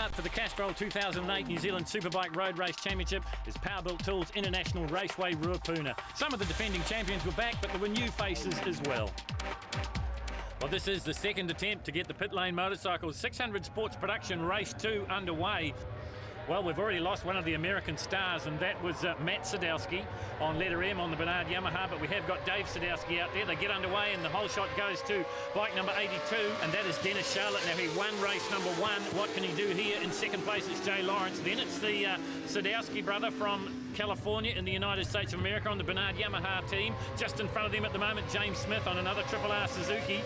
start for the Castrol 2008 New Zealand Superbike Road Race Championship is Powerbuilt Tools International Raceway Ruapuna. Some of the defending champions were back, but there were new faces as well. Well, this is the second attempt to get the Pit Lane Motorcycles 600 Sports Production Race 2 underway. Well, we've already lost one of the American stars, and that was Matt Sadowski on letter M on the Bernard Yamaha, but we have got Dave Sadowski out there. They get underway, and the whole shot goes to bike number 82, and that is Dennis Charlotte. Now, he won race number 1. What can he do here? In second place, it's Jay Lawrence. Then it's the Sadowski brother from California in the United States of America on the Bernard Yamaha team. Just in front of them at the moment, James Smith on another RRR Suzuki.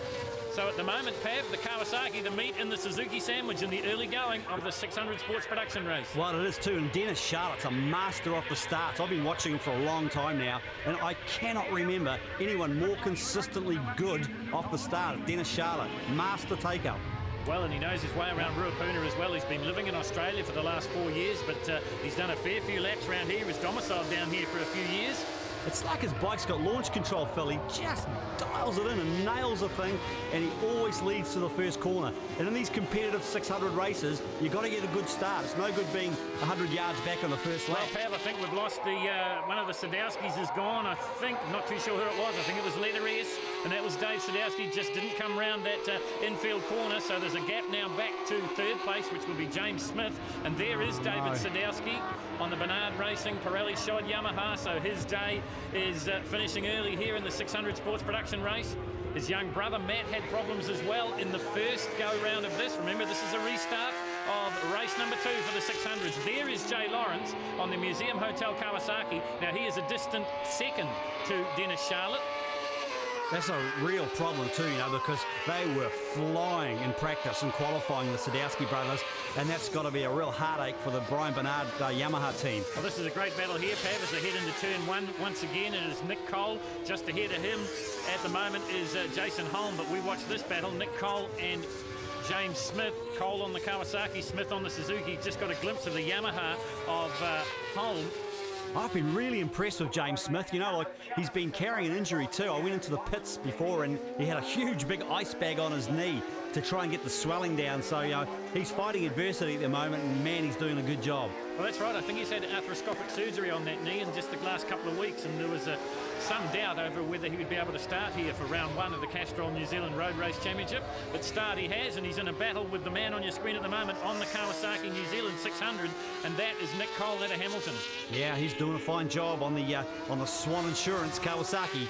So at the moment, Pav, the Kawasaki, the meat and the Suzuki sandwich in the early going of the 600 Sports Production Race. Well, it is too, and Dennis Charlotte's a master off the starts. I've been watching him for a long time now, and I cannot remember anyone more consistently good off the start. Dennis Charlotte, master take-up. Well, and he knows his way around Ruapuna as well. He's been living in Australia for the last 4 years, but he's done a fair few laps around here. He was domiciled down here for a few years. It's like his bike's got launch control, Phil. He just dials it in and nails the thing, and he always leads to the first corner. And in these competitive 600 races, you've got to get a good start. It's no good being 100 yards back on the first lap. Well, Pav, I think we've lost the one of the Sadowskis is gone. I think, not too sure who it was. I think it was letter S, and that was Dave Sadowski. Just didn't come round that infield corner, so there's a gap now back to third place, which will be James Smith. And there is David Sadowski on the Bernard Racing Pirelli Shod Yamaha, so his day is finishing early here in the 600 Sports Production Race. His young brother Matt had problems as well in the first go-round of this. Remember, this is a restart of race number 2 for the 600s. There is Jay Lawrence on the Museum Hotel Kawasaki. Now, he is a distant second to Dennis Charlotte. That's a real problem too, because they were flying in practice and qualifying, the Sadowski brothers, and that's got to be a real heartache for the Brian Bernard Yamaha team. Well, this is a great battle here, Pav, as they head into turn 1 once again. It is Nick Cole. Just ahead of him at the moment is Jason Holm, but we watch this battle, Nick Cole and James Smith. Cole on the Kawasaki, Smith on the Suzuki. Just got a glimpse of the Yamaha of Holm. I've been really impressed with James Smith. He's been carrying an injury too. I went into the pits before and he had a huge big ice bag on his knee to try and get the swelling down. So, he's fighting adversity at the moment, and man, he's doing a good job. Well, that's right. I think he's had arthroscopic surgery on that knee in just the last couple of weeks, and there was some doubt over whether he would be able to start here for round 1 of the Castrol New Zealand Road Race Championship. But start he has, and he's in a battle with the man on your screen at the moment on the Kawasaki New Zealand 600, and that is Nick Cole out of Hamilton. Yeah, he's doing a fine job on the Swan Insurance Kawasaki.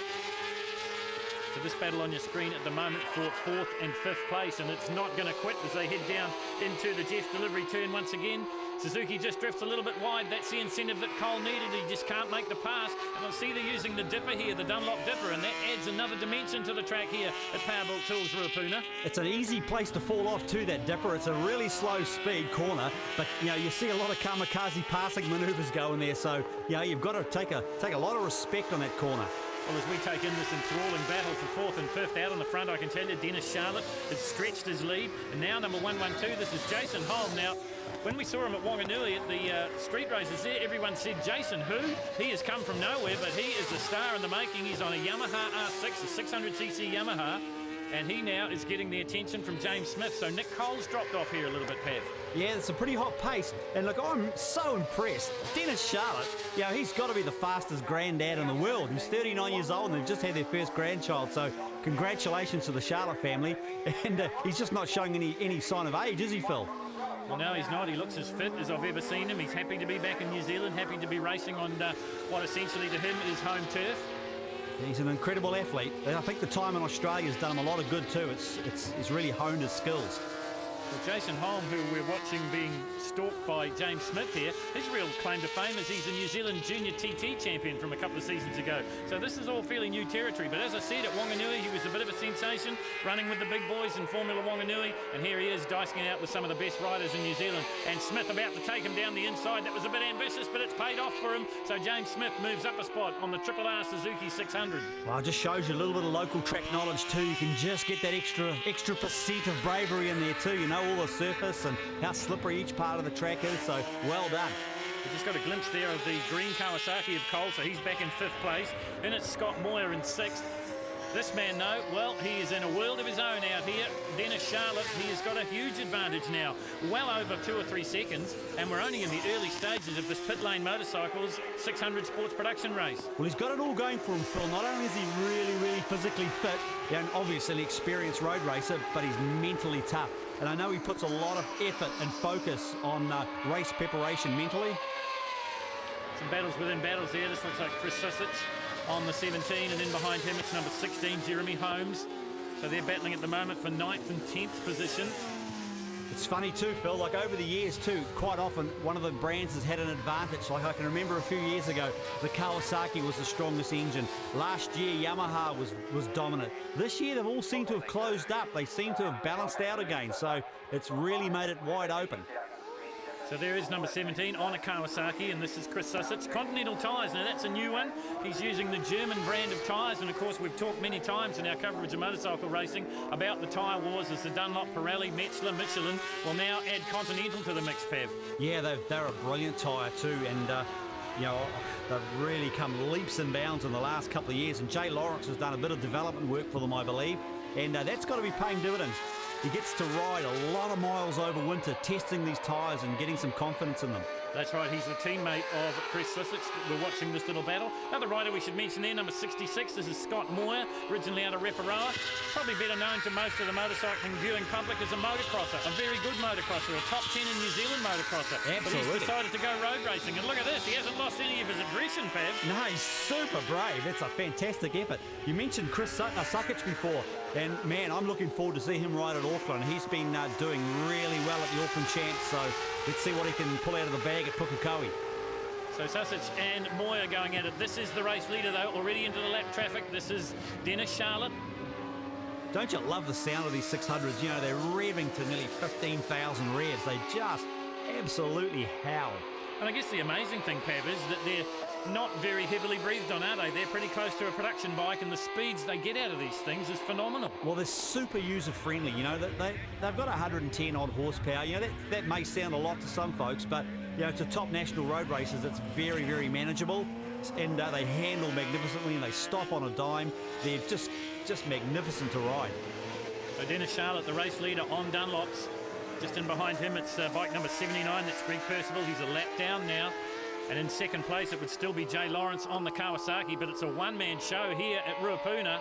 So this battle on your screen at the moment for 4th and 5th place, and it's not going to quit as they head down into the Jeff delivery turn once again. Suzuki just drifts a little bit wide. That's the incentive that Cole needed. He just can't make the pass. And I'll see they're using the dipper here, the Dunlop dipper, and that adds another dimension to the track here at Powerbuilt Tools Ruapuna. It's an easy place to fall off to, that dipper. It's a really slow speed corner, but you see a lot of kamikaze passing manoeuvres going there. So you've got to take a lot of respect on that corner. Well, as we take in this enthralling battle for 4th and 5th, out on the front, I can tell you, Dennis Charlotte has stretched his lead. And now number 112, this is Jason Holm. Now, when we saw him at Wanganui at the street races there, everyone said, Jason who? He has come from nowhere, but he is a star in the making. He's on a Yamaha R6, a 600cc Yamaha, and he now is getting the attention from James Smith. So Nick Cole's dropped off here a little bit, Pav. Yeah, it's a pretty hot pace, and look, I'm so impressed. Dennis Charlotte, he's got to be the fastest granddad in the world. He's 39 years old and they've just had their first grandchild, so congratulations to the Charlotte family. And he's just not showing any sign of age, is he, Phil? Well, no, he's not. He looks as fit as I've ever seen him. He's happy to be back in New Zealand, happy to be racing on what essentially to him is home turf. He's an incredible athlete. I think the time in Australia has done him a lot of good too. It's really honed his skills. Well, Jason Holm, who we're watching being stalked by James Smith here, his real claim to fame is he's a New Zealand Junior TT champion from a couple of seasons ago. So this is all fairly new territory. But as I said, at Wanganui, he was a bit of a sensation, running with the big boys in Formula Wanganui. And here he is, dicing it out with some of the best riders in New Zealand. And Smith about to take him down the inside. That was a bit ambitious, but it's paid off for him. So James Smith moves up a spot on the RRR Suzuki 600. Well, it just shows you a little bit of local track knowledge too. You can just get that extra percent of bravery in there too. All the surface and how slippery each part of the track is, so well done. We just got a glimpse there of the green Kawasaki of Cole, so he's back in 5th place. Then it's Scott Moyer in 6th. This man, though, well, he is in a world of his own out here. Dennis Charlotte, he has got a huge advantage now, well over 2 or 3 seconds, and we're only in the early stages of this Pit Lane Motorcycles 600 sports production race. Well, he's got it all going for him, Phil. Not only is he really physically fit, and obviously an experienced road racer, but he's mentally tough. And I know he puts a lot of effort and focus on race preparation mentally. Some battles within battles there. This looks like Chris on the 17, and then behind him it's number 16, Jeremy Holmes. So they're battling at the moment for 9th and 10th position. It's funny too, Phil, like over the years too, quite often one of the brands has had an advantage. Like I can remember a few years ago, the Kawasaki was the strongest engine. Last year, Yamaha was dominant. This year, they've all seemed to have closed up. They seem to have balanced out again, so it's really made it wide open. So there is number 17 on a Kawasaki, and this is Chris Sussich. Continental tyres, now that's a new one. He's using the German brand of tyres, and of course we've talked many times in our coverage of motorcycle racing about the tyre wars as the Dunlop, Pirelli, Michelin will now add Continental to the mix, Pav. Yeah, they're a brilliant tyre too, and you know, they've really come leaps and bounds in the last couple of years, and Jay Lawrence has done a bit of development work for them, I believe, and that's got to be paying dividends. He gets to ride a lot of miles over winter, testing these tyres and getting some confidence in them. That's right, he's the teammate of Chris Sussich. We're watching this little battle. Another rider we should mention there, number 66, this is Scott Moyer, originally out of Ruapuna. Probably better known to most of the motorcycling viewing public as a motocrosser, a very good motocrosser, a top 10 in New Zealand motocrosser. Absolutely. But he's decided to go road racing, and look at this, he hasn't lost any of his aggression, Pav. No, he's super brave. It's a fantastic effort. You mentioned Chris Sussich before, and man, I'm looking forward to see him ride at Auckland. He's been doing really well at the Auckland Champs, so let's see what he can pull out of the bag at Pukekohe. So Sussich and Moyer going at it. This is the race leader, though, already into the lap traffic. This is Dennis Charlotte. Don't you love the sound of these 600s? You know, they're revving to nearly 15,000 revs. They just absolutely howl. And I guess the amazing thing, Pav, is that they're not very heavily breathed on, are they? They're pretty close to a production bike, and the speeds they get out of these things is phenomenal. Well, they're super user-friendly. You know, they've got 110 odd horsepower. You know, that may sound a lot to some folks, but you know, to top national road races, it's very manageable, and they handle magnificently, and they stop on a dime. They're just magnificent to ride. So Dennis Charlotte, the race leader on Dunlops. Just in behind him, it's bike number 79. That's Greg Percival. He's a lap down now. And in second place, it would still be Jay Lawrence on the Kawasaki, but it's a one-man show here at Ruapuna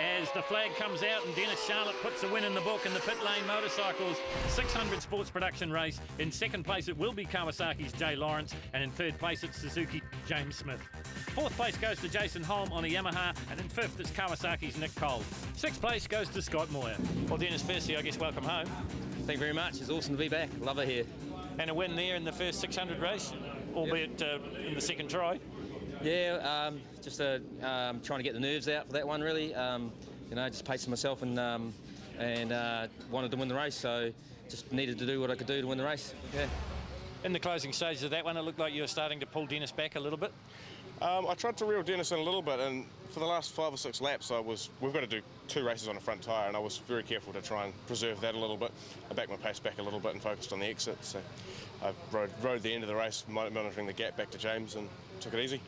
as the flag comes out and Dennis Charlotte puts the win in the book in the Pit Lane Motorcycles 600 sports production race. In second place, it will be Kawasaki's Jay Lawrence, and in third place, it's Suzuki James Smith. Fourth place goes to Jason Holm on a Yamaha, and in fifth, it's Kawasaki's Nick Cole. Sixth place goes to Scott Moyer. Well, Dennis, firstly, I guess welcome home. Thank you very much. It's awesome to be back. Love it here. And a win there in the first 600 race, albeit in the second try. Yeah, just trying to get the nerves out for that one, really. You know, just pacing myself and wanted to win the race, so just needed to do what I could do to win the race. Yeah. In the closing stages of that one, it looked like you were starting to pull Dennis back a little bit. I tried to reel Dennis in a little bit, and for the last 5 or 6 laps, we've got to do 2 races on a front tyre, and I was very careful to try and preserve that a little bit. I backed my pace back a little bit and focused on the exit, so I rode the end of the race, monitoring the gap back to James, and took it easy.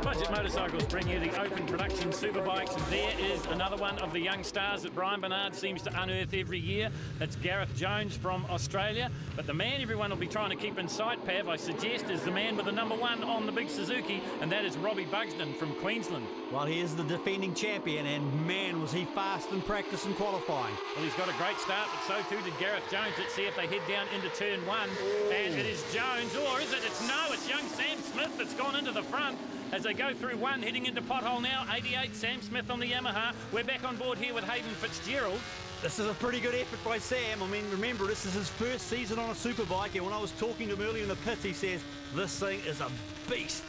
Budget Motorcycles bring you the open production Superbikes, and there is another one of the young stars that Brian Bernard seems to unearth every year. That's Gareth Jones from Australia. But the man everyone will be trying to keep in sight, Pav, I suggest, is the man with the number 1 on the big Suzuki, and that is Robbie Buxton from Queensland. Well, he is the defending champion, and man, was he fast in practice and qualifying. Well, he's got a great start, but so too did Gareth Jones. Let's see if they head down into turn 1. And it is Jones, or is it? It's young Sam Smith that's gone into the front. As they go through 1, heading into pothole now, 88, Sam Smith on the Yamaha. We're back on board here with Hayden Fitzgerald. This is a pretty good effort by Sam. I mean, remember, this is his first season on a Superbike, and when I was talking to him earlier in the pits, he says, this thing is a beast.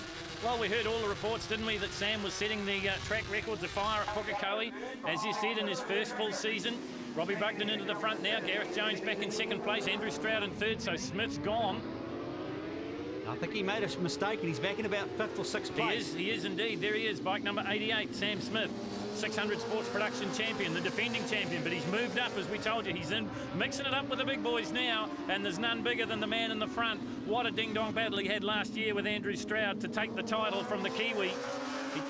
Well, we heard all the reports, didn't we, that Sam was setting the track records afire at Pukekohe, as you said, in his first full season. Robbie Buxton into the front now, Gareth Jones back in second place, Andrew Stroud in third, so Smith's gone. I think he made a mistake and he's back in about 5th or 6th place. He is indeed. There he is, bike number 88, Sam Smith. 600 Sports Production champion, the defending champion, but he's moved up, as we told you. He's in mixing it up with the big boys now, and there's none bigger than the man in the front. What a ding-dong battle he had last year with Andrew Stroud to take the title from the Kiwi.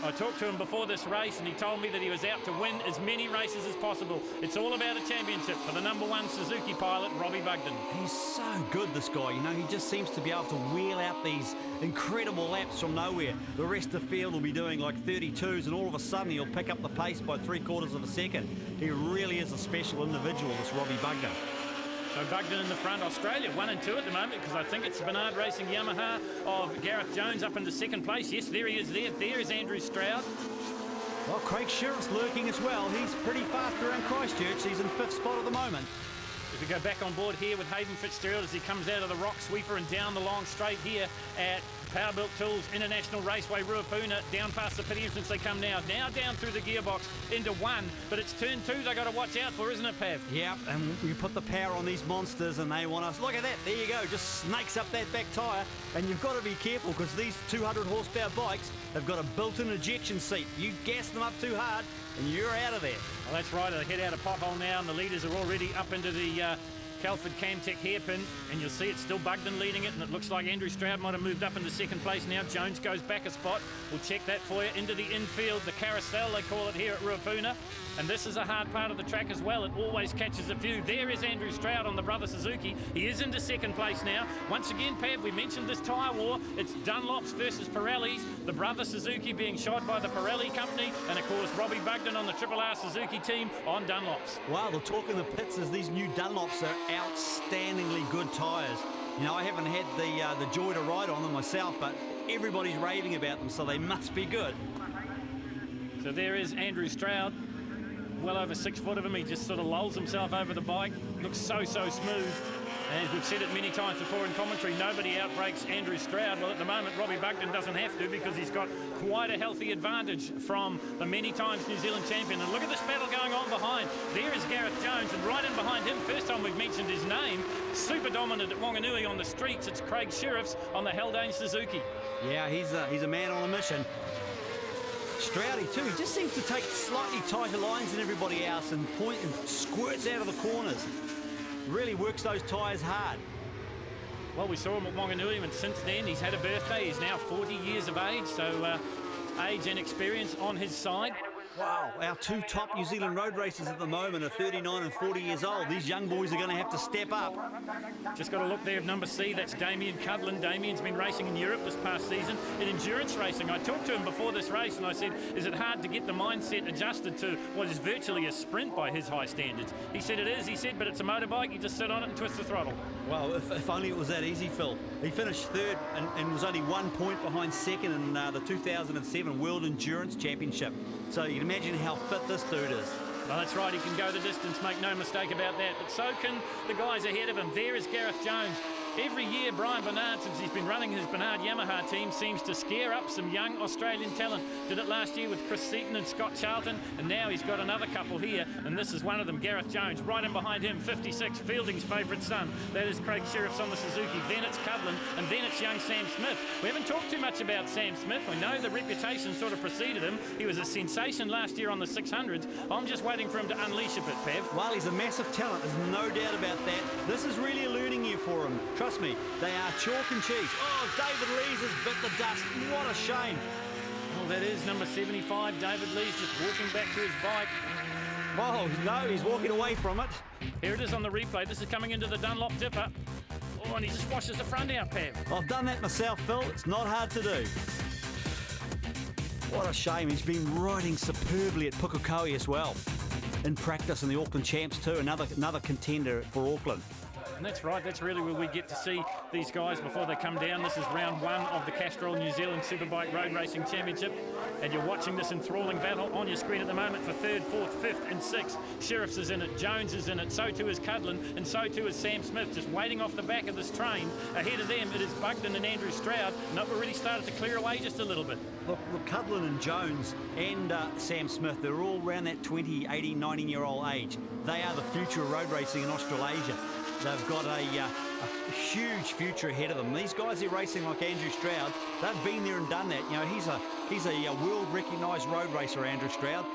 I talked to him before this race, and he told me that he was out to win as many races as possible. It's all about a championship for the #1 Suzuki pilot, Robbie Bugden. He's so good, this guy. You know, he just seems to be able to wheel out these incredible laps from nowhere. The rest of the field will be doing like 32s, and all of a sudden he'll pick up the pace by 3/4 of a second. He really is a special individual, this Robbie Bugden. So Bugden in the front, Australia 1 and 2 at the moment, because I think it's Bernard Racing Yamaha of Gareth Jones up into 2nd place. Yes, there he is there. There is Andrew Stroud. Well, Craig Sheriff's lurking as well. He's pretty fast around Christchurch. He's in 5th spot at the moment. If we go back on board here with Hayden Fitzgerald as he comes out of the rock sweeper and down the long straight here at Powerbuilt Tools International Raceway Ruapuna, down past the pit entrance they come now down through the gearbox into 1, but it's turn 2 they got to watch out for, isn't it, Pav? Yep, and you put the power on these monsters and they want us. Look at that, there you go, just snakes up that back tyre, and you've got to be careful because these 200 horsepower bikes have got a built-in ejection seat. You gas them up too hard and you're out of there. Well, that's right, they head out a pothole now and the leaders are already up into the Calford Camtech hairpin, and you'll see it's still Bugden leading it, and it looks like Andrew Stroud might have moved up into 2nd place now. Jones goes back a spot. We'll check that for you. Into the infield, the carousel they call it here at Ruapuna, and this is a hard part of the track as well. It always catches a few. There is Andrew Stroud on the brother Suzuki. He is into 2nd place now. Once again, Pav, we mentioned this tyre war. It's Dunlops versus Pirellis. The brother Suzuki being shod by the Pirelli company, and of course Robbie Bugden on the Triple R Suzuki team on Dunlops. Wow, the talk in the pits is these new Dunlops are outstandingly good tyres. You know, I haven't had the joy to ride on them myself, but everybody's raving about them, so they must be good. So there is Andrew Stroud, well over 6 foot of him. He just sort of lulls himself over the bike. Looks so smooth. And as we've said it many times before in commentary, nobody outbreaks Andrew Stroud. Well, at the moment, Robbie Bugden doesn't have to because he's got quite a healthy advantage from the many times New Zealand champion. And look at this battle going on behind. There is Gareth Jones, and right in behind him, first time we've mentioned his name, super dominant at Wanganui on the streets, it's Craig Sheriffs on the Haldane Suzuki. Yeah, he's a man on a mission. Stroudy too, he just seems to take slightly tighter lines than everybody else and point and squirts out of the corners. Really works those tyres hard. Well, we saw him at Wanganui, and since then he's had a birthday. He's now 40 years of age, so age and experience on his side. Wow, our 2 top New Zealand road racers at the moment are 39 and 40 years old. These young boys are going to have to step up. Just got a look there of number C, that's Damien Cudlin. Damien's been racing in Europe this past season in endurance racing. I talked to him before this race and I said, is it hard to get the mindset adjusted to what is virtually a sprint by his high standards? He said it is, he said, but it's a motorbike, you just sit on it and twist the throttle. Well, if only it was that easy, Phil. He finished 3rd and was only 1 point behind 2nd in the 2007 World Endurance Championship. So you can imagine how fit this dude is. Well, that's right, he can go the distance, make no mistake about that. But so can the guys ahead of him. There is Gareth Jones. Every year, Brian Bernard, since he's been running his Bernard Yamaha team, seems to scare up some young Australian talent. Did it last year with Chris Seaton and Scott Charlton, and now he's got another couple here, and this is one of them, Gareth Jones. Right in behind him, 56, Fielding's favourite son. That is Craig Sheriffs on the Suzuki. Then it's Cudlin, and then it's young Sam Smith. We haven't talked too much about Sam Smith. We know the reputation sort of preceded him. He was a sensation last year on the 600s. I'm just waiting for him to unleash a bit, Pav. Well, he's a massive talent, there's no doubt about that. This is really a learning year for him. Trust me, they are chalk and cheese. Oh, David Lees has bit the dust. What a shame. Well, that is number 75. David Lees just walking back to his bike. Oh, no, he's walking away from it. Here it is on the replay. This is coming into the Dunlop dipper. Oh, and he just washes the front out, Pav. I've done that myself, Phil. It's not hard to do. What a shame. He's been riding superbly at Pukekohe as well. In practice in the Auckland Champs too. Another contender for Auckland. And that's right, that's really where we get to see these guys before they come down. This is round 1 of the Castrol New Zealand Superbike Road Racing Championship. And you're watching this enthralling battle on your screen at the moment for 3rd, 4th, 5th and 6th. Sheriffs is in it, Jones is in it, so too is Cudlin, and so too is Sam Smith, just waiting off the back of this train. Ahead of them, it is Bugden and Andrew Stroud. And we've already started to clear away just a little bit. Look, Cudlin and Jones and Sam Smith, they're all around that 20, 18, 19-year-old age. They are the future of road racing in Australasia. They've got a a huge future ahead of them. These guys are racing like Andrew Stroud. They've been there and done that. You know, he's a world-recognised road racer, Andrew Stroud.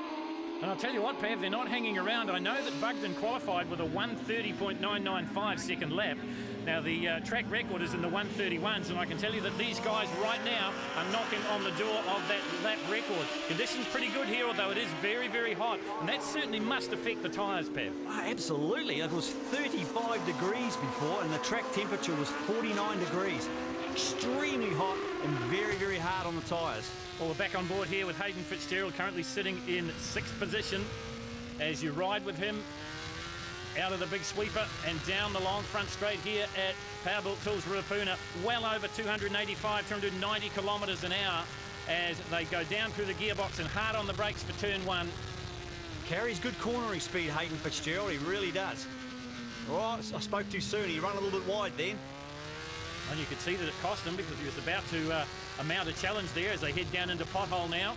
And I'll tell you what, Pav, they're not hanging around. I know that Bugden qualified with a 1:30.995 second lap. Now, the track record is in the 1:31s, and I can tell you that these guys right now are knocking on the door of that lap record. Conditions pretty good here, although it is very, very hot, and that certainly must affect the tyres, Pav. Oh, absolutely. It was 35 degrees before, and the track temperature was 49 degrees. Extremely hot and very, very hard on the tyres. Well, we're back on board here with Hayden Fitzgerald, currently sitting in 6th position. As you ride with him out of the big sweeper and down the long front straight here at Powerbuilt Tools Ruapuna, well over 285, 290 kilometres an hour as they go down through the gearbox and hard on the brakes for turn 1. Carries good cornering speed, Hayden Fitzgerald, he really does. Oh, I spoke too soon, he ran a little bit wide then. And you could see that it cost him because he was about to mount a challenge there as they head down into pothole now.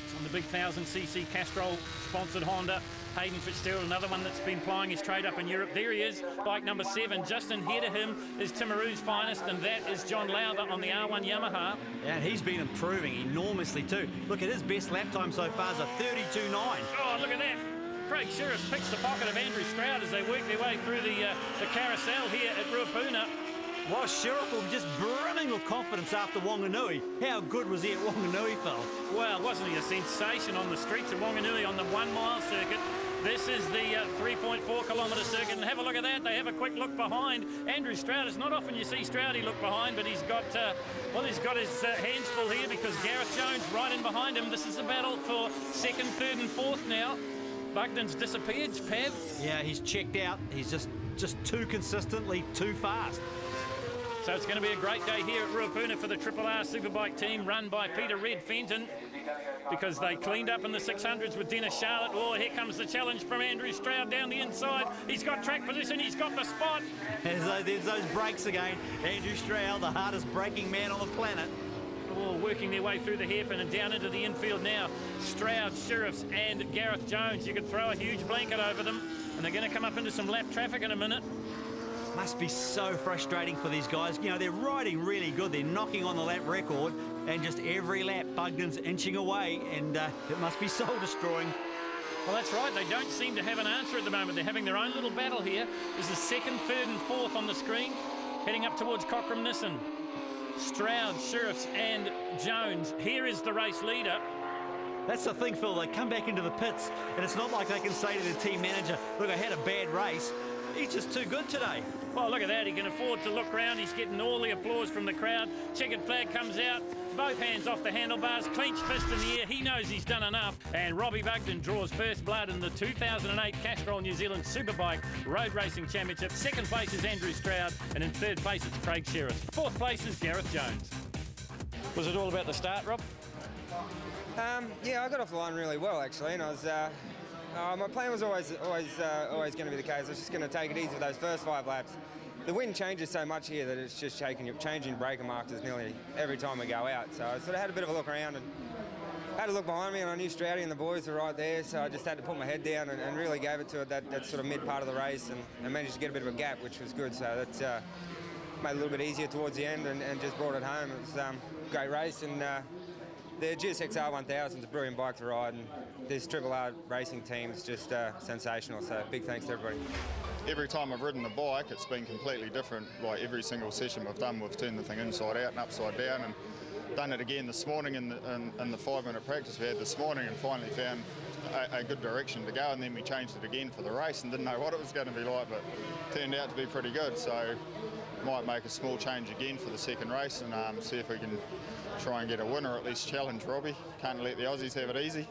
It's on the big 1000cc Castrol sponsored Honda. Hayden Fitzgerald, another one that's been plying his trade up in Europe. There he is, bike number 7. Just ahead of him is Timaru's finest, and that is John Lowther on the R1 Yamaha. Yeah, and he's been improving enormously too. Look at his best lap time so far is a 32.9. Oh, look at that. Craig Sheriff picks the pocket of Andrew Stroud as they work their way through the carousel here at Ruapuna. Well, Sheriff will be just brimming with confidence after Wanganui. How good was he at Wanganui, Phil? Well, wasn't he a sensation on the streets of Wanganui on the 1 mile circuit? This is the 3.4 kilometre circuit, and have a look at that. They have a quick look behind. Andrew Stroud, it's not often you see Stroudy look behind, but he's got his hands full here because Gareth Jones right in behind him. This is a battle for 2nd, 3rd and 4th now. Bugden's disappeared, Pav. Yeah, he's checked out. He's just too consistently too fast. So it's going to be a great day here at Ruapuna for the Triple R Superbike team run by Peter Red Fenton, because they cleaned up in the 600s with Dennis Charlotte. Oh, here comes the challenge from Andrew Stroud down the inside. He's got track position, he's got the spot. There's those brakes again. Andrew Stroud, the hardest braking man on the planet. Oh, working their way through the hairpin and down into the infield now. Stroud, Sheriffs and Gareth Jones. You could throw a huge blanket over them, and they're going to come up into some lap traffic in a minute. Must be so frustrating for these guys. You know, they're riding really good. They're knocking on the lap record, and just every lap, Bugden's inching away, and it must be soul-destroying. Well, that's right. They don't seem to have an answer at the moment. They're having their own little battle here. This is 2nd, 3rd and 4th on the screen, heading up towards Cochrane Nissan. Stroud, Sheriffs and Jones. Here is the race leader. That's the thing, Phil. They come back into the pits, and it's not like they can say to the team manager, look, I had a bad race. He's just too good today. Well, look at that. He can afford to look round. He's getting all the applause from the crowd. Checkered flag comes out. Both hands off the handlebars. Clenched fist in the air. He knows he's done enough. And Robbie Bugden draws first blood in the 2008 Castrol New Zealand Superbike Road Racing Championship. 2nd place is Andrew Stroud. And in 3rd place, it's Craig Sheriff. 4th place is Gareth Jones. Was it all about the start, Rob? Yeah, I got off the line really well, actually. And I was... my plan was always going to be the case. I was just going to take it easy for those first 5 laps. The wind changes so much here that it's just changing breaker markers nearly every time we go out. So I sort of had a bit of a look around and had a look behind me, and I knew Stroudy and the boys were right there, so I just had to put my head down and really gave it to it that sort of mid part of the race, and managed to get a bit of a gap, which was good. So that's made it a little bit easier towards the end and just brought it home. It was a great race, and the GSX-R 1000 is a brilliant bike to ride, and this Triple R racing team is just sensational, so big thanks to everybody. Every time I've ridden the bike, it's been completely different. Like every single session we've done, we've turned the thing inside out and upside down, and done it again this morning in the 5-minute practice we had this morning, and finally found a good direction to go, and then we changed it again for the race and didn't know what it was going to be like, but turned out to be pretty good. So might make a small change again for the 2nd race and see if we can try and get a winner, or at least challenge Robbie. Can't let the Aussies have it easy.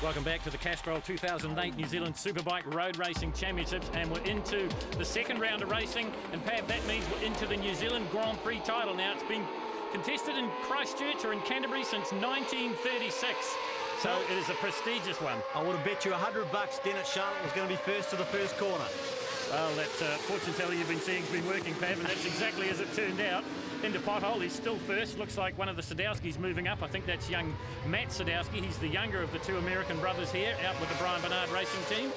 Welcome back to the Castrol 2008 New Zealand Superbike Road Racing Championships, and we're into the 2nd round of racing, and Pav, that means we're into the New Zealand Grand Prix title now. It's been contested in Christchurch or in Canterbury since 1936, so it is a prestigious one. I would have bet you $100 Dennis Charlotte was going to be first to the first corner. Well, that fortune teller you've been seeing has been working, Pav, and that's exactly as it turned out. Into pothole, he's still first. Looks like one of the Sadowskis moving up. I think that's young Matt Sadowski. He's the younger of the two American brothers here, out with the Brian Bernard racing team.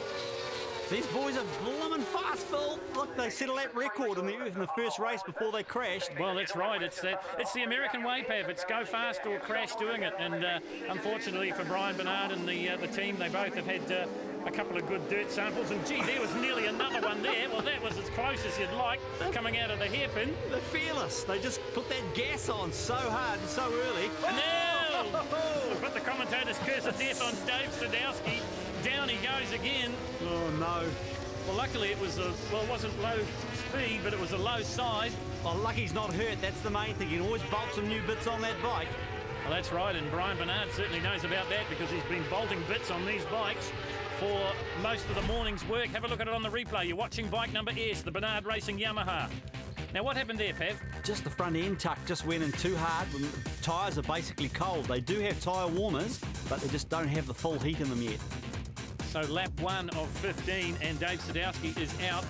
These boys are blooming fast, Phil. Look, they set a lap record in the first race before they crashed. Well, that's right. It's the American way, Pav. It's go fast or crash doing it. And unfortunately for Brian Bernard and the team, they both have had a couple of good dirt samples. And gee, there was nearly another one there. Well, that was as close as you'd like coming out of the hairpin. They're fearless. They just put that gas on so hard and so early. No! We'll put the commentator's curse of death on Dave Sadowski. Down he goes again. Oh, no. Well, luckily it was it wasn't low speed, but it was a low side. Oh, lucky he's not hurt. That's the main thing. You can always bolt some new bits on that bike. Well, that's right, and Brian Bernard certainly knows about that because he's been bolting bits on these bikes for most of the morning's work. Have a look at it on the replay. You're watching bike number S, the Bernard Racing Yamaha. Now, what happened there, Pav? Just the front end tuck just went in too hard. The tyres are basically cold. They do have tyre warmers, but they just don't have the full heat in them yet. So lap 1 of 15, and Dave Sadowski is out.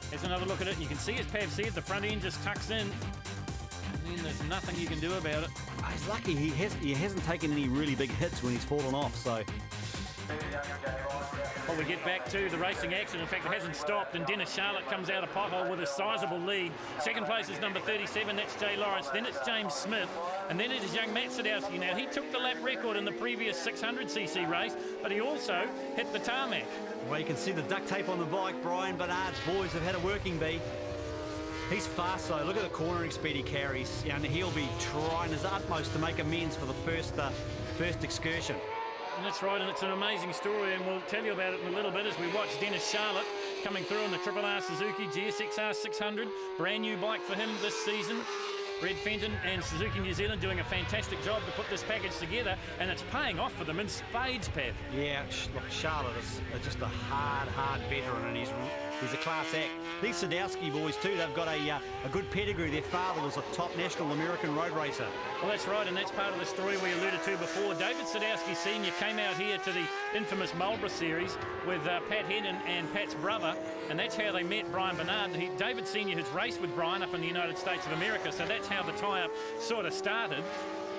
Here's another look at it, and you can see, as Pav said, the front end just tucks in. And then there's nothing you can do about it. Oh, he's lucky he hasn't taken any really big hits when he's fallen off, so... Well, we get back to the racing action. In fact, it hasn't stopped, and Dennis Charlotte comes out of pothole with a sizable lead. Second place is number 37, that's Jay Lawrence. Then it's James Smith, and then it is young Matt Sadowski. Now, he took the lap record in the previous 600cc race, but he also hit the tarmac. Well, you can see the duct tape on the bike. Brian Bernard's boys have had a working bee. He's fast, though. Look at the cornering speed he carries, and he'll be trying his utmost to make amends for the first excursion. And that's right, and it's an amazing story, and we'll tell you about it in a little bit as we watch Dennis Charlotte coming through on the RRR Suzuki GSXR 600. Brand new bike for him this season. Red Fenton and Suzuki New Zealand doing a fantastic job to put this package together, and it's paying off for them in spades, Pav. Yeah, look, Charlotte is just a hard veteran, and he's a class act. These Sadowski boys too, they've got a good pedigree. Their father was a top national American road racer. Well, that's right, and that's part of the story we alluded to before. David Sadowski Sr. came out here to the infamous Marlborough Series with Pat Hennon and Pat's brother, and that's how they met Brian Bernard. David Sr. has raced with Brian up in the United States of America, so that's how the tie-up sort of started.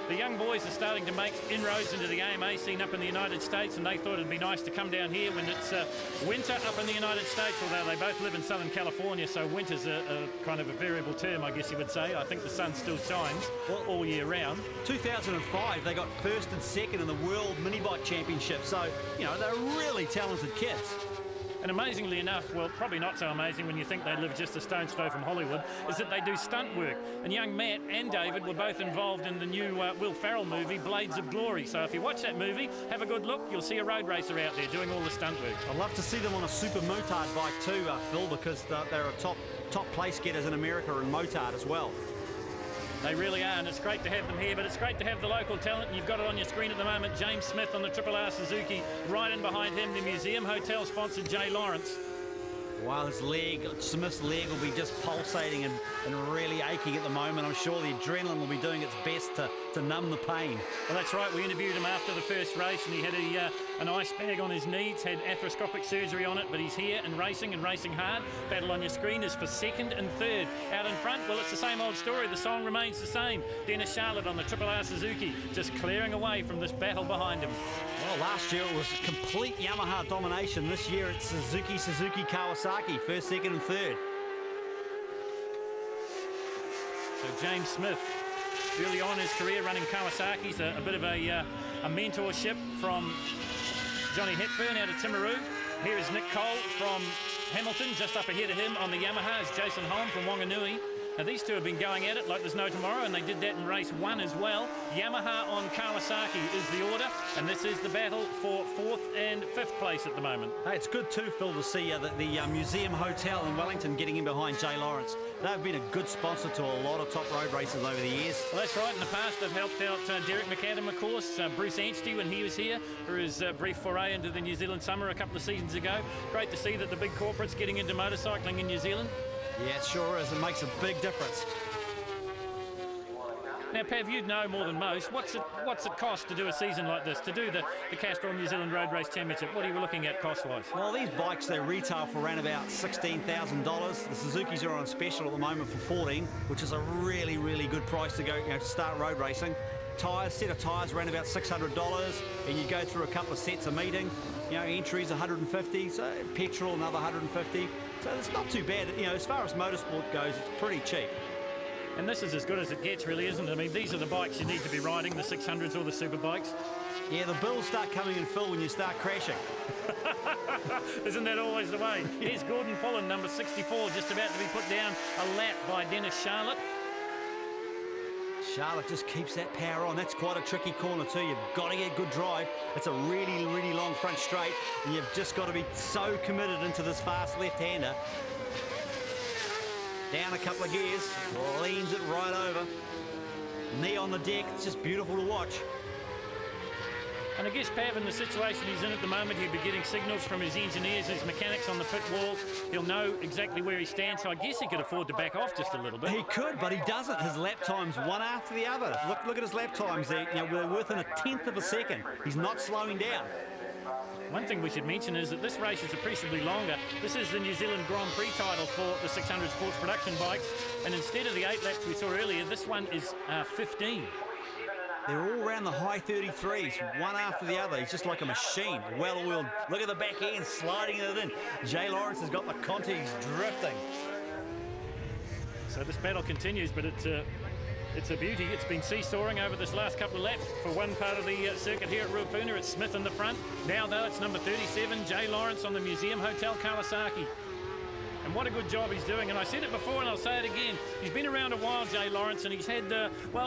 The young boys are starting to make inroads into the AMA scene up in the United States, and they thought it'd be nice to come down here when it's winter up in the United States, although they both live in Southern California, so winter's a kind of a variable term, I guess you would say. I think the sun still shines all year round. 2005, they got first and second in the World Mini Bike Championship, so, you know, they're really talented kids. And amazingly enough, well, probably not so amazing when you think they live just a stone's throw from Hollywood, is that they do stunt work. And young Matt and David were both involved in the new Will Ferrell movie, Blades of Glory. So if you watch that movie, have a good look. You'll see a road racer out there doing all the stunt work. I'd love to see them on a super motard bike too, Phil, because they're a top place getters in America and motard as well. They really are, and it's great to have them here, but it's great to have the local talent. You've got it on your screen at the moment. James Smith on the RRR Suzuki. Right in behind him, the Museum Hotel sponsor Jay Lawrence. While Smith's leg will be just pulsating and really aching at the moment. I'm sure the adrenaline will be doing its best to numb the pain. Well, that's right. We interviewed him after the first race, and he had an ice bag on his knees, had arthroscopic surgery on it, but he's here and racing hard. Battle on your screen is for second and third. Out in front, well, it's the same old story. The song remains the same. Dennis Charlotte on the RRR Suzuki, just clearing away from this battle behind him. Well, last year it was complete Yamaha domination. This year it's Suzuki, Kawasaki, first, second and third. So James Smith, early on in his career running Kawasaki's, a bit of a mentorship from Johnny Hepburn out of Timaru. Here is Nick Cole from Hamilton, just up ahead of him on the Yamaha is Jason Holm from Wanganui. Now these two have been going at it like there's no tomorrow, and they did that in race 1 as well. Yamaha on Kawasaki is the order, and this is the battle for 4th and 5th place at the moment. Hey, it's good too, Phil, to see the Museum Hotel in Wellington getting in behind Jay Lawrence. They've been a good sponsor to a lot of top road races over the years. Well, that's right. In the past, they've helped out Derek McAdam, of course, Bruce Anstey when he was here for his brief foray into the New Zealand summer a couple of seasons ago. Great to see that the big corporates getting into motorcycling in New Zealand. Yeah, it sure is. It makes a big difference. Now, Pav, you'd know more than most. What's it cost to do a season like this, to do the Castrol New Zealand Road Race Championship? What are you looking at cost-wise? Well, these bikes, they retail for around about $16,000. The Suzuki's are on special at the moment for $14,000, which is a really, really good price to go, to start road racing. Tyres, set of tyres around about $600, and you go through a couple of sets of meeting. Entries $150, so petrol another $150. So it's not too bad. As far as motorsport goes, it's pretty cheap. And this is as good as it gets, really, isn't it? I mean, these are the bikes you need to be riding, the 600s or the Superbikes. Yeah, the bills start coming in full when you start crashing. Isn't that always the way? Here's Gordon Pullen, number 64, just about to be put down a lap by Dennis Charlotte. Charlotte just keeps that power on. That's quite a tricky corner too. You've got to get good drive. It's a really, really long front straight, and you've just got to be so committed into this fast left-hander. Down a couple of gears, leans it right over. Knee on the deck, it's just beautiful to watch. And I guess Pav, in the situation he's in at the moment, he'll be getting signals from his engineers, his mechanics on the pit wall. He'll know exactly where he stands, so I guess he could afford to back off just a little bit. He could, but he doesn't. His lap times one after the other. Look at his lap times. We're within a 1/10 of a second. He's not slowing down. One thing we should mention is that this race is appreciably longer. This is the New Zealand Grand Prix title for the 600 sports production bikes, and instead of the 8 laps we saw earlier, this one is 15. They're all around the high 33s, one after the other. He's just like a machine, well-oiled. Look at the back end, sliding it in. Jay Lawrence has got the Conti, he's drifting. So this battle continues, but it's a beauty. It's been seesawing over this last couple of laps. For one part of the circuit here at Ruapuna, it's Smith in the front. Now, though, it's number 37, Jay Lawrence on the Museum Hotel Kawasaki. And what a good job he's doing. And I said it before and I'll say it again. He's been around a while, Jay Lawrence, and he's had,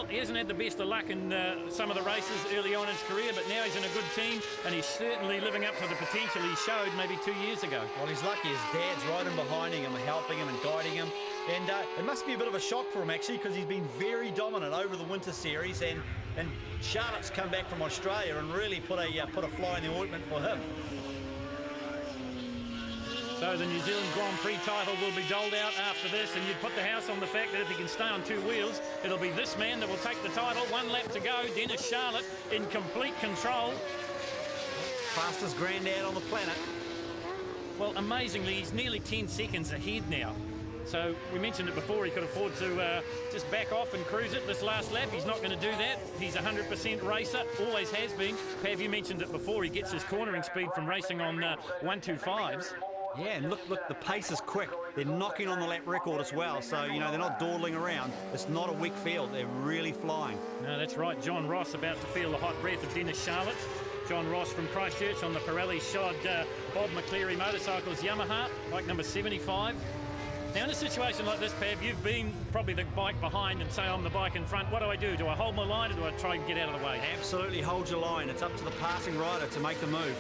he hasn't had the best of luck in some of the races early on in his career, but now he's in a good team and he's certainly living up to the potential he showed maybe 2 years ago. Well, he's lucky his dad's right in behind him, helping him and guiding him. And it must be a bit of a shock for him, actually, because he's been very dominant over the winter series, and Charlotte's come back from Australia and really put a fly in the ointment for him. So the New Zealand Grand Prix title will be doled out after this, and you'd put the house on the fact that if he can stay on 2 wheels, it'll be this man that will take the title. 1 lap to go, Dennis Charlotte in complete control. Fastest granddad on the planet. Well, amazingly, he's nearly 10 seconds ahead now. So we mentioned it before, he could afford to just back off and cruise it this last lap. He's not going to do that. He's a 100% racer, always has been. Pav, you mentioned it before, he gets his cornering speed from racing on 125s. Yeah, and look, the pace is quick. They're knocking on the lap record as well, so, they're not dawdling around. It's not a weak field. They're really flying. No, that's right. John Ross about to feel the hot breath of Dennis Charlotte. John Ross from Christchurch on the Pirelli shod Bob McCleary Motorcycles Yamaha, bike number 75. Now, in a situation like this, Pav, you've been probably the bike behind and say I'm the bike in front. What do? Do I hold my line or do I try and get out of the way? Absolutely hold your line. It's up to the passing rider to make the move.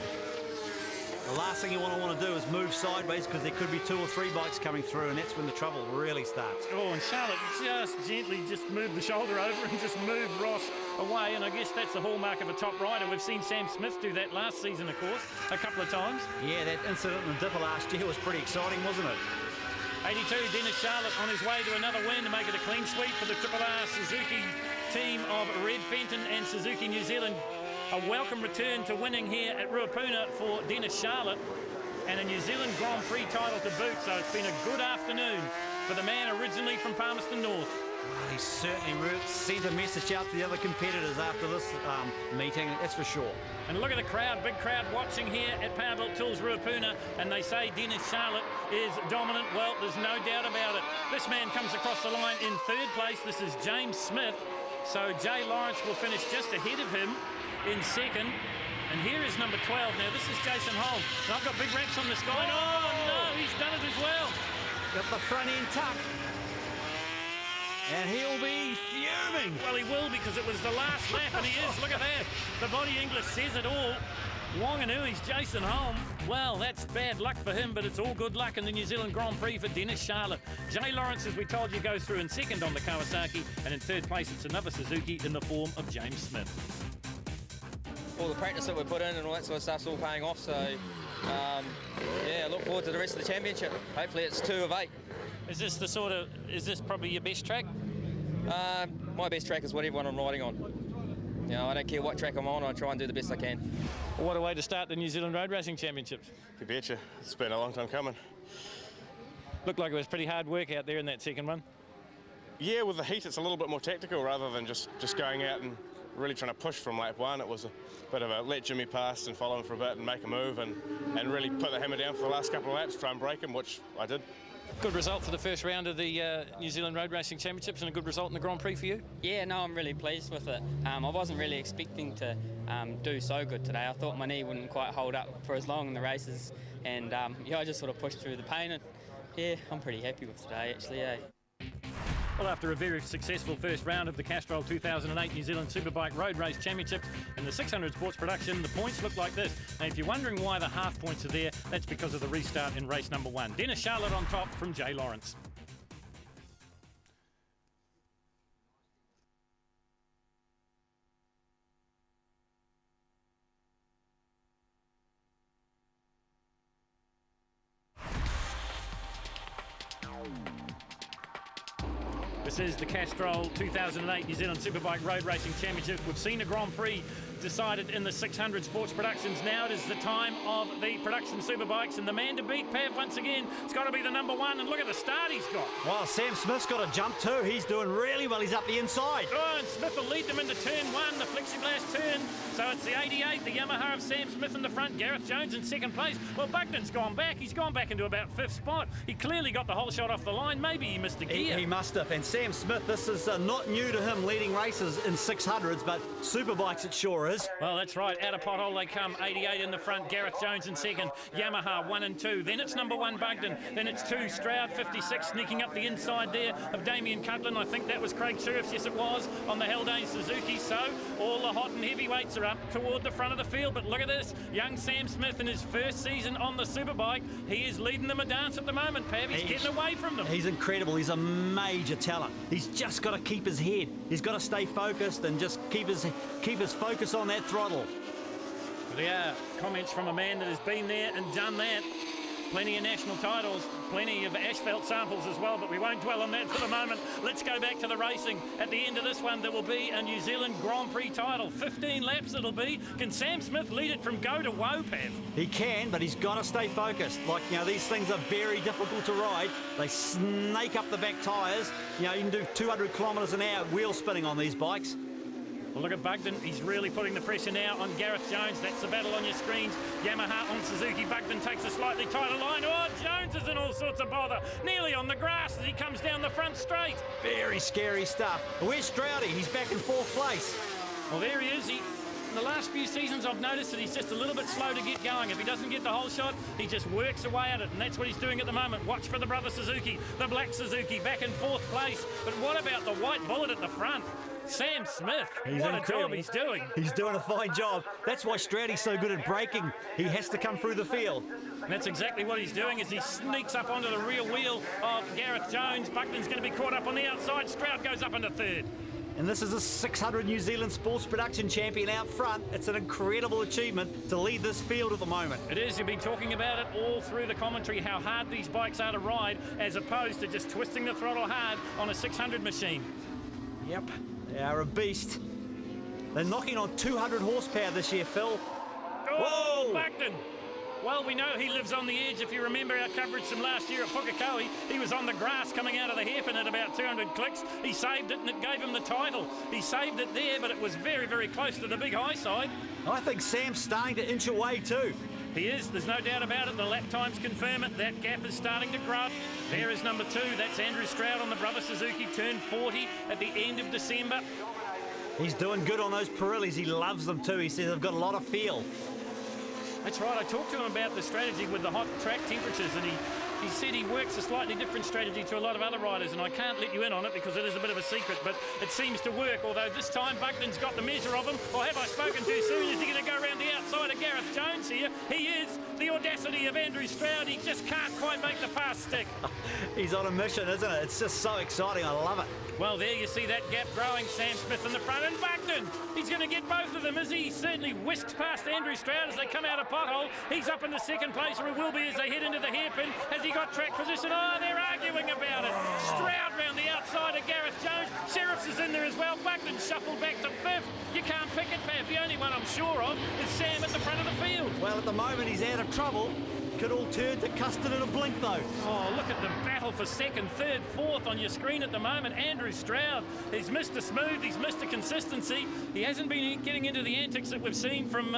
The last thing you want to do is move sideways, because there could be 2 or 3 bikes coming through, and that's when the trouble really starts. Oh, and Charlotte just gently moved the shoulder over and just moved Ross away, and I guess that's the hallmark of a top rider. We've seen Sam Smith do that last season, of course, a couple of times. Yeah, that incident in the Dipper last year was pretty exciting, wasn't it? 82, Dennis Charlotte on his way to another win to make it a clean sweep for the RRR Suzuki team of Red Fenton and Suzuki New Zealand. A welcome return to winning here at Ruapuna for Dennis Charlotte, and a New Zealand Grand Prix title to boot, so it's been a good afternoon for the man originally from Palmerston North. Well, he certainly sent a message out to the other competitors after this meeting, that's for sure. And look at the crowd, big crowd watching here at Powerbuilt Tools Ruapuna, and they say Dennis Charlotte is dominant. Well, there's no doubt about it. This man comes across the line in 3rd place. This is James Smith, so Jay Lawrence will finish just ahead of him in 2nd. And here is number 12. Now, this is Jason Holm. And I've got big raps on this guy. Oh, no, he's done it as well. Got the front end tucked. And he'll be fuming. Well, he will, because it was the last lap, and he is. Look at that. The body English says it all. Wanganoo's Jason Holm. Well, that's bad luck for him, but it's all good luck in the New Zealand Grand Prix for Dennis Charlotte. Jay Lawrence, as we told you, goes through in 2nd on the Kawasaki, and in 3rd place, it's another Suzuki in the form of James Smith. All the practice that we put in and all that sort of stuff's all paying off, so I look forward to the rest of the championship. Hopefully it's 2 of 8. Is this probably your best track? My best track is whatever one I'm riding on. You know, I don't care what track I'm on, I try and do the best I can. Well, what a way to start the New Zealand Road Racing Championships. You betcha. It's been a long time coming. Looked like it was pretty hard work out there in that second one. Yeah, with the heat it's a little bit more tactical rather than just going out and really trying to push from lap one. It was a bit of a let Jimmy pass and follow him for a bit and make a move and really put the hammer down for the last couple of laps, try and break him, which I did. Good result for the first round of the New Zealand Road Racing Championships and a good result in the Grand Prix for you? Yeah, no, I'm really pleased with it. I wasn't really expecting to do so good today. I thought my knee wouldn't quite hold up for as long in the races, and yeah, I just sort of pushed through the pain, and yeah, I'm pretty happy with today actually, eh? Well, after a very successful first round of the Castrol 2008 New Zealand Superbike Road Race Championships in the 600 sports production, the points look like this. Now, if you're wondering why the half points are there, that's because of the restart in race number 1. Dennis Charlotte on top from Jay Lawrence. This is the Castrol 2008 New Zealand Superbike Road Racing Championship. We've seen a Grand Prix decided in the 600 sports productions. Now it is the time of the production superbikes, and the man to beat, Pav, once again, it's got to be the number 1, and look at the start he's got. Well, Sam Smith's got a jump too. He's doing really well. He's up the inside. Oh, and Smith will lead them into turn 1, the plexiglass turn. So it's the 88, the Yamaha of Sam Smith in the front, Gareth Jones in second place. Well, Bugden's gone back. He's gone back into about 5th spot. He clearly got the whole shot off the line. Maybe he missed a gear. He must have. And Sam Smith, this is not new to him leading races in 600s, but superbikes it sure is. Well, that's right. Out of pothole they come. 88 in the front, Gareth Jones in second, Yamaha 1 and 2. Then it's number 1 Bugden. Then it's 2 Stroud, 56, sneaking up the inside there of Damien Cutland. I think that was Christchurch, yes it was, on the Haldane Suzuki. So all the hot and heavyweights are up toward the front of the field. But look at this, young Sam Smith in his first season on the Superbike. He is leading them a dance at the moment, Pav. He's getting away from them. He's incredible. He's a major talent. He's just got to keep his head. He's got to stay focused and just keep his focus on that throttle. There are comments from a man that has been there and done that. Plenty of national titles, plenty of asphalt samples as well, but we won't dwell on that for the moment. Let's go back to the racing. At the end of this one, there will be a New Zealand Grand Prix title. 15 laps it'll be. Can Sam Smith lead it from go to woe, Pav? He can, but he's got to stay focused. Like, you know, these things are very difficult to ride. They snake up the back tyres. You know, you can do 200 kilometres an hour wheel spinning on these bikes. Well, look at Bugden. He's really putting the pressure now on Gareth Jones. That's the battle on your screens. Yamaha on Suzuki. Bugden takes a slightly tighter line. Oh, Jones is in all sorts of bother. Nearly on the grass as he comes down the front straight. Very scary stuff. Where's Stroudy? He's back in 4th place. Well, there he is. In the last few seasons, I've noticed that he's just a little bit slow to get going. If he doesn't get the whole shot, he just works away at it, and that's what he's doing at the moment. Watch for the brother Suzuki, the black Suzuki, back in 4th place. But what about the white bullet at the front? Sam Smith, what a job he's doing. He's doing a fine job. That's why Stroudy's so good at braking. He has to come through the field. And that's exactly what he's doing as he sneaks up onto the rear wheel of Gareth Jones. Bugden's going to be caught up on the outside. Stroud goes up into 3rd. And this is a 600 New Zealand Sports Production champion out front. It's an incredible achievement to lead this field at the moment. It is. You've been talking about it all through the commentary, how hard these bikes are to ride, as opposed to just twisting the throttle hard on a 600 machine. Yep. They are a beast. They're knocking on 200 horsepower this year, Phil. Oh, Bugden. Well, we know he lives on the edge. If you remember our coverage from last year at Pukekohe, he was on the grass coming out of the hairpin at about 200 clicks. He saved it and it gave him the title. He saved it there, but it was very, very close to the big high side. I think Sam's starting to inch away too. He is, there's no doubt about it. The lap times confirm it. That gap is starting to grow. There is number 2. That's Andrew Stroud on the brother Suzuki, turned 40 at the end of December. He's doing good on those Pirellis. He loves them too. He says they've got a lot of feel. That's right. I talked to him about the strategy with the hot track temperatures, and he said he works a slightly different strategy to a lot of other riders, and I can't let you in on it because it is a bit of a secret, but it seems to work, although this time Bugden's got the measure of him. Or have I spoken too soon? Is he going to go around the outside of Gareth Jones here? He is. The audacity of Andrew Stroud. He just can't quite make the pass stick. He's on a mission, isn't it? It's just so exciting. I love it. Well, there you see that gap growing. Sam Smith in the front, and Bugden. He's going to get both of them, is he? He certainly whisks past Andrew Stroud as they come out of pothole. He's up in the 2nd place, or he will be as they head into the hairpin. Has he He got track position. Oh, they're arguing about it. Stroud round the outside of Gareth Jones. Sheriffs is in there as well. Buckton shuffled back to 5th. You can't pick it, Pav. The only one I'm sure of is Sam at the front of the field. Well, at the moment, he's out of trouble. Could all turn to custard in a blink, though. Oh, look at the battle for 2nd, 3rd, 4th on your screen at the moment. Andrew Stroud, he's Mr. Smooth, he's Mr. Consistency. He hasn't been getting into the antics that we've seen from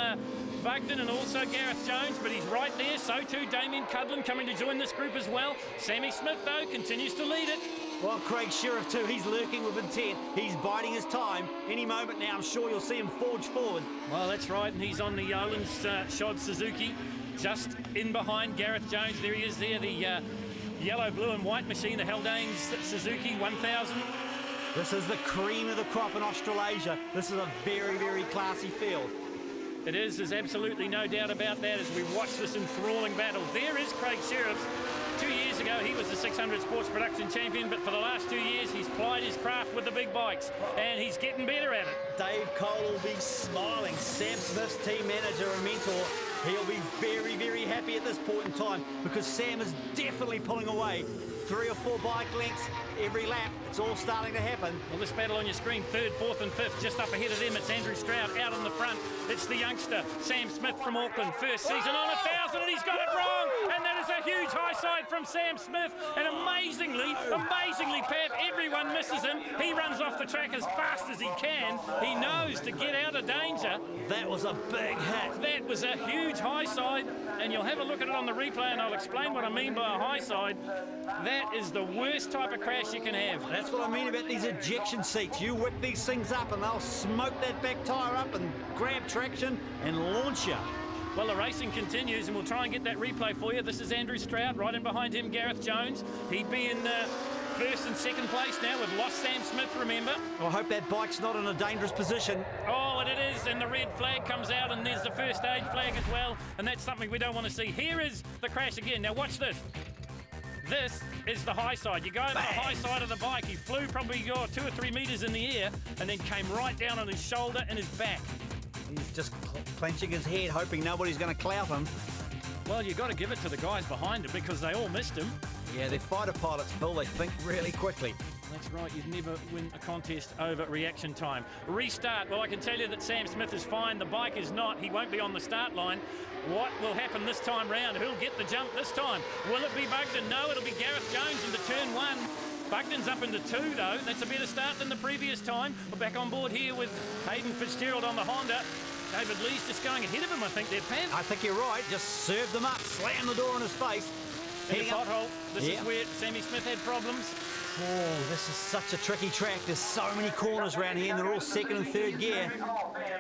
Bugden and also Gareth Jones, but he's right there. So too Damien Cudlin coming to join this group as well. Sammy Smith, though, continues to lead it. Well, Craig Sheriff too, he's lurking with intent. He's biding his time. Any moment now, I'm sure you'll see him forge forward. Well, that's right, and he's on the Yolan's Shod Suzuki, just in behind Gareth Jones. There he is there, the yellow, blue and white machine, the Haldane's Suzuki 1000. This is the cream of the crop in Australasia. This is a very, very classy field. It is, there's absolutely no doubt about that as we watch this enthralling battle. There is Craig Sheriff. 2 years ago, he was the 600 sports production champion, but for the last 2 years, he's plied his craft with the big bikes, and he's getting better at it. Dave Cole will be smiling. Sam Smith's team manager and mentor, he'll be very, very happy at this point in time because Sam is definitely pulling away. 3 or 4 bike lengths every lap. It's all starting to happen. Well, this battle on your screen, 3rd, 4th and 5th, just up ahead of them. It's Andrew Stroud out on the front. It's the youngster, Sam Smith from Auckland. First season on 1,000, and he's got it wrong. And that is a huge high side from Sam Smith. And amazingly, Pav, everyone misses him. He runs off the track as fast as he can. He knows to get out of danger. That was a big hit. That was a huge high side. And you'll have a look at it on the replay, and I'll explain what I mean by a high side. That is the worst type of crash you can have. That's what I mean about these ejection seats. You whip these things up and they'll smoke that back tyre up and grab traction and launch you. Well, the racing continues, and we'll try and get that replay for you. This is Andrew Stroud, right in behind him, Gareth Jones. He'd be in 1st and 2nd place now. We've lost Sam Smith, remember. I hope that bike's not in a dangerous position. Oh, and it is, and the red flag comes out, and there's the first aid flag as well, and that's something we don't want to see. Here is the crash again. Now watch this. This is the high side. You go over the high side of the bike. He flew probably 2 or 3 metres in the air and then came right down on his shoulder and his back. He's just clenching his head, hoping nobody's going to clout him. Well, you've got to give it to the guys behind him because they all missed him. Yeah, they're fighter pilots, Phil. They think really quickly. That's right, you'd never win a contest over reaction time. Restart, well, I can tell you that Sam Smith is fine. The bike is not. He won't be on the start line. What will happen this time round? Who'll get the jump this time? Will it be Bugden? No, it'll be Gareth Jones into turn 1. Bugden's up into 2, though. That's a better start than the previous time. We're back on board here with Hayden Fitzgerald on the Honda. David Lee's just going ahead of him, I think, there, Pav. I think you're right. Just served them up, slammed the door in his face. In a pothole. This is where Sammy Smith had problems. Oh, this is such a tricky track. There's so many corners around here, and they're all 2nd and 3rd gear.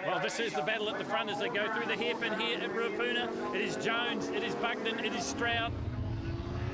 Well, this is the battle at the front as they go through the hairpin here at Ruapuna. It is Jones, it is Bugden, it is Stroud.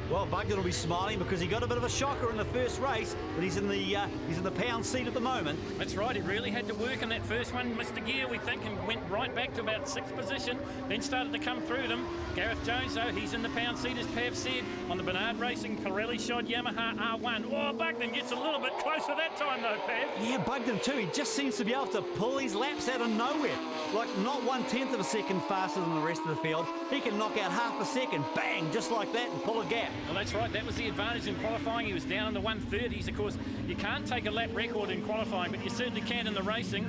Well, Bugden will be smiling because he got a bit of a shocker in the first race, but he's in the pound seat at the moment. That's right, he really had to work in that first one. Missed a gear, we think, and went right back to about 6th position, then started to come through them. Gareth Jones, though, he's in the pound seat, as Pav said, on the Bernard Racing Pirelli Shod Yamaha R1. Oh, Bugden gets a little bit closer that time, though, Pav. Yeah, Bugden too. He just seems to be able to pull these laps out of nowhere. Like, not 1/10 of a second faster than the rest of the field. He can knock out half a second, bang, just like that, and pull a gap. Well, that's right. That was the advantage in qualifying. He was down in the 130s. Of course, you can't take a lap record in qualifying, but you certainly can in the racing.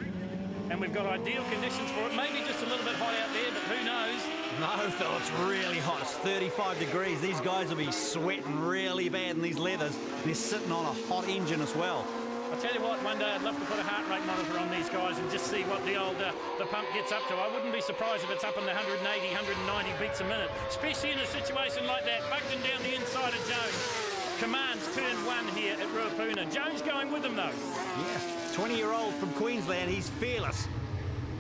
And we've got ideal conditions for it. Maybe just a little bit hot out there, but who knows? No, Phil, it's really hot. It's 35 degrees. These guys will be sweating really bad in these leathers. They're sitting on a hot engine as well. I'll tell you what, one day I'd love to put a heart rate monitor on these guys and just see what the old the pump gets up to. I wouldn't be surprised if it's up in the 180, 190 beats a minute, especially in a situation like that. Bugden down the inside of Jones. Commands turn 1 here at Ruapuna. Jones going with him, though. Yeah, 20-year-old from Queensland. He's fearless.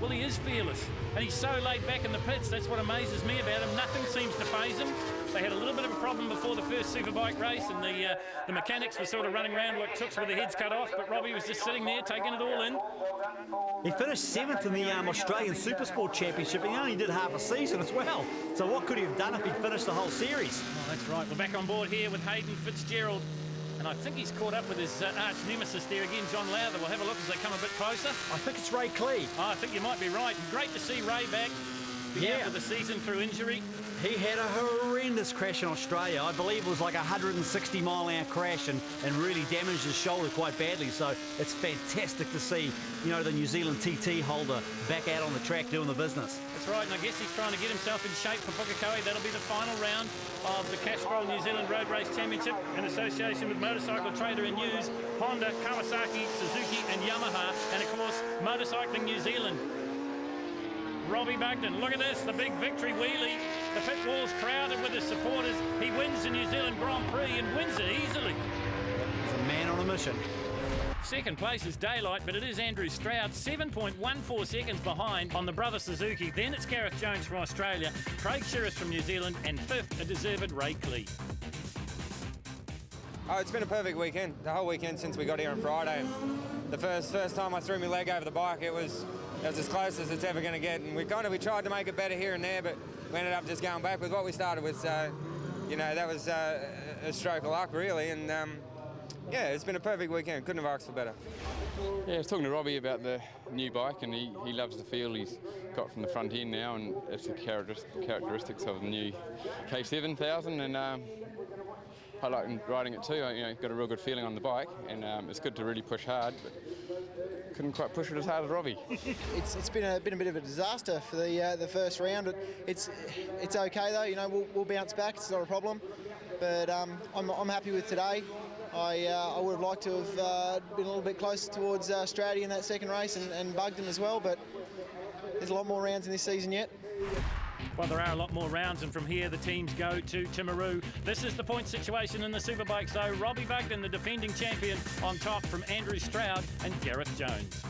Well, he is fearless, and he's so laid back in the pits. That's what amazes me about him. Nothing seems to faze him. They had a little bit of a problem before the first Superbike race, and the mechanics were sort of running around like chooks with their heads cut off, but Robbie was just sitting there taking it all in. He finished 7th in the Australian Supersport Championship, and he only did half a season as well. So what could he have done if he'd finished the whole series? Oh, that's right. We're back on board here with Hayden Fitzgerald. And I think he's caught up with his arch nemesis there again, John Lowther. We'll have a look as they come a bit closer. I think it's Ray Clee. Oh, I think you might be right. Great to see Ray back. be out for the season through injury. He had a horrendous crash in Australia. I believe it was like a 160-mile-an-hour crash and really damaged his shoulder quite badly. So it's fantastic to see, you know, the New Zealand TT holder back out on the track doing the business. That's right, and I guess he's trying to get himself in shape for Pukekohe. That'll be the final round of the Castrol New Zealand Road Race Championship in association with Motorcycle Trader and News, Honda, Kawasaki, Suzuki and Yamaha, and of course Motorcycling New Zealand. Robbie Bugden, look at this, the big victory wheelie. The pit wall's crowded with his supporters. He wins the New Zealand Grand Prix and wins it easily. He's a man on a mission. Second place is Daylight, but it is Andrew Stroud, 7.14 seconds behind on the brother Suzuki. Then it's Gareth Jones from Australia, Craig Shearis from New Zealand, and fifth, a deserved Ray Clee. Oh, it's been a perfect weekend. The whole weekend since we got here on Friday. The first time I threw my leg over the bike, it was as close as it's ever going to get. And we tried to make it better here and there, but we ended up just going back with what we started with. So, you know, that was a stroke of luck, really. And yeah, it's been a perfect weekend. Couldn't have asked for better. Yeah, I was talking to Robbie about the new bike, and he loves the feel he's got from the front end now, and it's the characteristics of the new K7000. And I like riding it too. You know, got a real good feeling on the bike, and it's good to really push hard, but couldn't quite push it as hard as Robbie. It's been a bit of a disaster for the first round, but it's okay though. You know, we'll bounce back. It's not a problem. But I'm happy with today. I would have liked to have been a little bit closer towards Straddy in that second race and bugged him as well. But there's a lot more rounds in this season yet. Well, there are a lot more rounds, and from here the teams go to Timaru. This is the point situation in the Superbike, so Robbie Bugden, the defending champion, on top from Andrew Stroud and Gareth Jones.